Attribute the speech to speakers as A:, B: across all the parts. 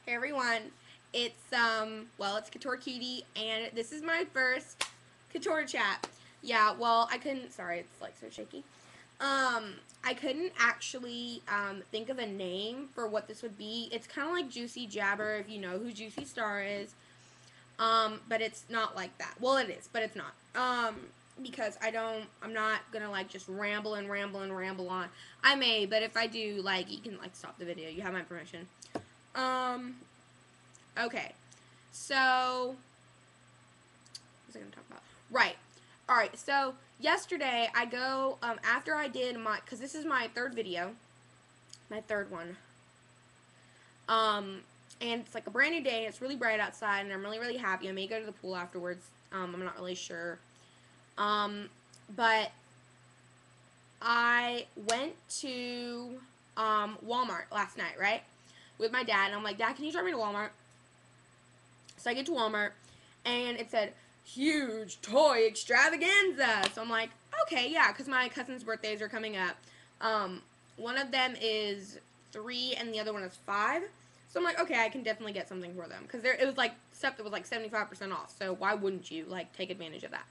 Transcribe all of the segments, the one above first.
A: Hey everyone, it's it's Couture Cutie, and this is my first Couture chat. Yeah, well, I couldn't. Sorry, it's like so shaky. I couldn't actually think of a name for what this would be. It's kind of like Juicy Jabber, if you know who Juicy Star is. But it's not like that. Well, it is, but it's not. Because I'm not gonna like just ramble and ramble and ramble on. I may, but if I do, like, you can like stop the video. You have my permission. Um, Okay, so what was I going to talk about? Right. All right. So yesterday I go after I did my, because this is my third video, my third one. And it's like a brand new day. It's really bright outside, and I'm really happy. I may go to the pool afterwards. I'm not really sure. But I went to Walmart last night, right, with my dad, and I'm like, Dad, can you drive me to Walmart? So I get to Walmart, and it said, huge toy extravaganza. So I'm like, okay, yeah, because my cousin's birthdays are coming up. One of them is 3, and the other one is 5. So I'm like, okay, I can definitely get something for them. Because it was, like, stuff that was, like, 75% off. So why wouldn't you, like, take advantage of that?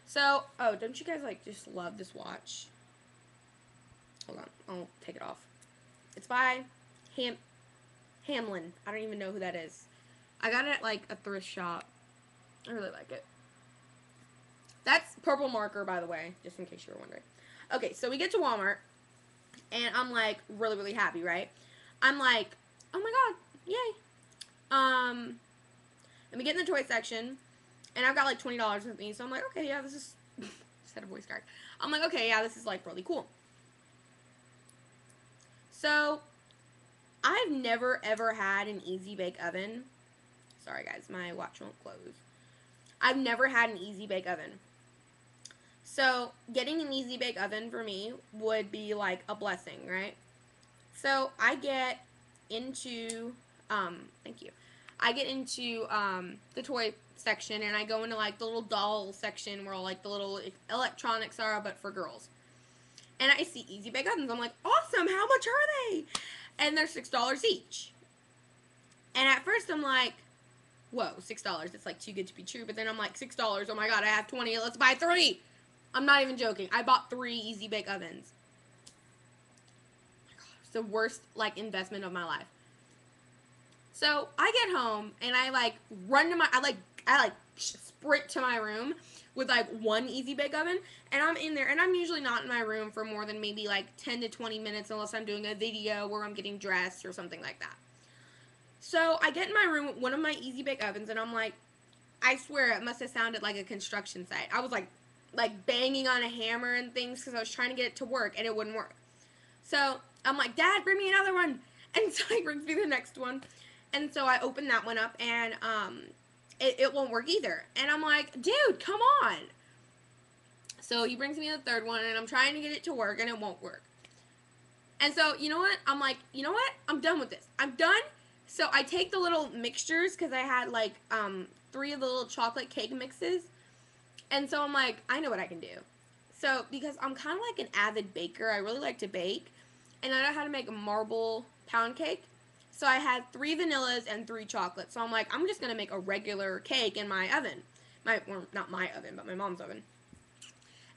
A: So, oh, don't you guys, like, just love this watch? Hold on, I'll take it off. It's by Hamlin. I don't even know who that is. I got it at, like, a thrift shop. I really like it. That's purple marker, by the way, just in case you were wondering. Okay, so we get to Walmart, and I'm, like, really happy, right? I'm like, oh my god, yay. Let me get in the toy section, and I've got, like, $20 with me, so I'm like, okay, yeah, this is, just had a voice card. I'm like, okay, yeah, this is, like, really cool. So, I've never, ever had an Easy Bake Oven. Sorry, guys, my watch won't close. I've never had an Easy Bake Oven. So, getting an Easy Bake Oven for me would be like a blessing, right? So, I get into, thank you. I get into the toy section, and I go into like the little doll section where all like the little electronics are, but for girls. And I see Easy Bake Ovens. I'm like, awesome, how much are they? And they're $6 each. And at first I'm like, whoa, $6. It's like too good to be true. But then I'm like, $6. Oh my god, I have 20. Let's buy 3. I'm not even joking. I bought 3 Easy Bake Ovens. It's the worst like investment of my life. So I get home and I like run to my I like sprint to my room with like 1 Easy Bake Oven, and I'm in there, and I'm usually not in my room for more than maybe like 10 to 20 minutes unless I'm doing a video where I'm getting dressed or something like that. So I get in my room with one of my Easy Bake Ovens, and I'm like, I swear it must have sounded like a construction site. I was like banging on a hammer and things because I was trying to get it to work, and it wouldn't work. So I'm like, Dad, bring me another one. And so he brings me the next one. And so I open that one up, and it won't work either. And I'm like, dude, come on. So he brings me the third one, and I'm trying to get it to work, and it won't work. And so, you know what? I'm like, you know what? I'm done with this. I'm done. So I take the little mixtures, because I had like 3 of the little chocolate cake mixes. And so I'm like, I know what I can do. So, because I'm kind of like an avid baker, I really like to bake. And I know how to make a marble pound cake. So I had 3 vanillas and 3 chocolates. So I'm like, I'm just going to make a regular cake in my oven. Well, not my oven, but my mom's oven.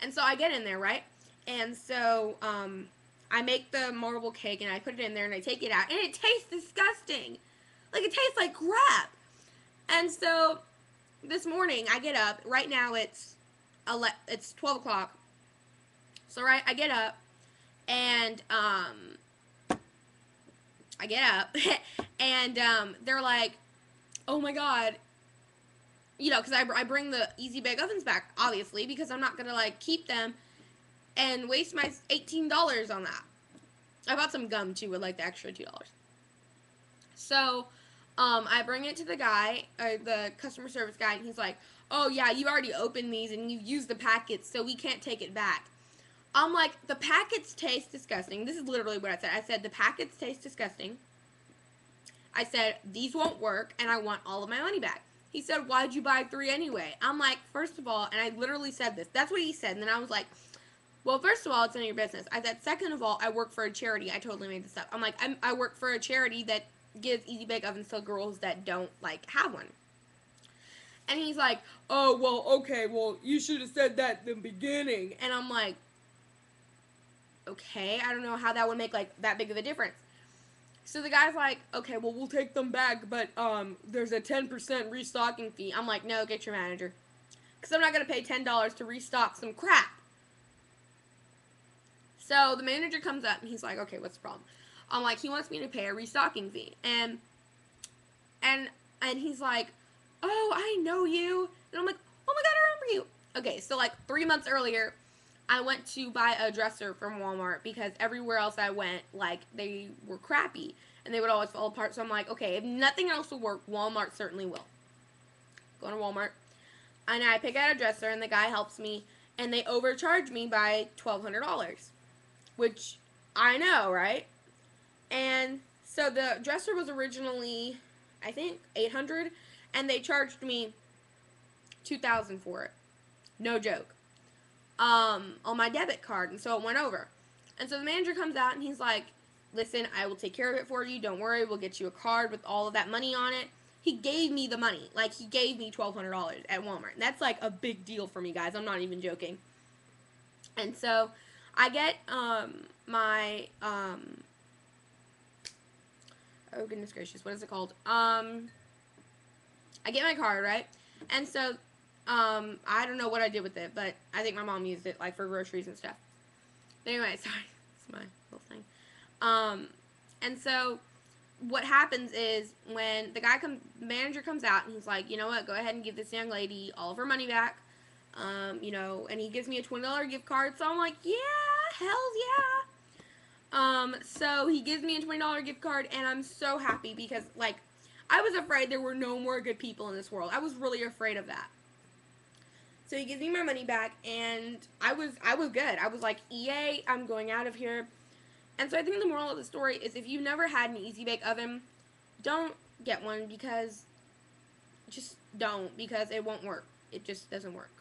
A: And so I get in there, right? And so I make the marble cake, and I put it in there, and I take it out. And it tastes disgusting. Like, it tastes like crap. And so this morning I get up. Right now it's 12 o'clock. So right, I get up, and they're like, oh my god, you know, because I bring the Easy Bake Ovens back, obviously, because I'm not gonna like keep them and waste my $18 on that. I bought some gum too with like the extra $2. So I bring it to the guy, the customer service guy, and he's like, oh yeah, you already opened these and you've used the packets, so we can't take it back. I'm like, the packets taste disgusting. This is literally what I said. I said, the packets taste disgusting. I said, these won't work, and I want all of my money back. He said, why'd you buy 3 anyway? I'm like, first of all, and I literally said this. That's what he said, and then I was like, well, first of all, it's none of your business. I said, second of all, I work for a charity. I totally made this up. I'm like, I work for a charity that gives easy bake ovens to girls that don't like have one. And he's like, oh, well, okay, well, you should have said that in the beginning. And I'm like, okay, I don't know how that would make like that big of a difference. So the guy's like, okay, well, we'll take them back, but there's a 10% restocking fee. I'm like, no, get your manager. Because I'm not going to pay $10 to restock some crap. So the manager comes up and he's like, okay, what's the problem? I'm like, he wants me to pay a restocking fee. And he's like, oh, I know you. And I'm like, oh my God, I remember you. Okay, so like 3 months earlier, I went to buy a dresser from Walmart because everywhere else I went, like, they were crappy and they would always fall apart. So I'm like, okay, if nothing else will work, Walmart certainly will. Go to Walmart, and I pick out a dresser, and the guy helps me, and they overcharge me by $1,200, which I know, right? And so the dresser was originally, I think, $800, and they charged me $2,000 for it. No joke. On my debit card, and so it went over. And so the manager comes out and he's like, listen, I will take care of it for you. Don't worry, we'll get you a card with all of that money on it. He gave me the money. Like, he gave me $1,200 at Walmart. And that's like a big deal for me, guys. I'm not even joking. And so I get my oh goodness gracious, what is it called? I get my card, right? And so I don't know what I did with it, but I think my mom used it like for groceries and stuff. But anyway, sorry, it's my little thing. And so what happens is when the manager comes out and he's like, you know what, go ahead and give this young lady all of her money back. You know, and he gives me a $20 gift card. So I'm like, yeah, hell yeah. So he gives me a $20 gift card, and I'm so happy because, like, I was afraid there were no more good people in this world. I was really afraid of that. So he gives me my money back, and I was good. I was like, EA, I'm going out of here. And so I think the moral of the story is if you've never had an easy bake oven, don't get one, because just don't, because it won't work. It just doesn't work.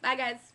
A: Bye, guys.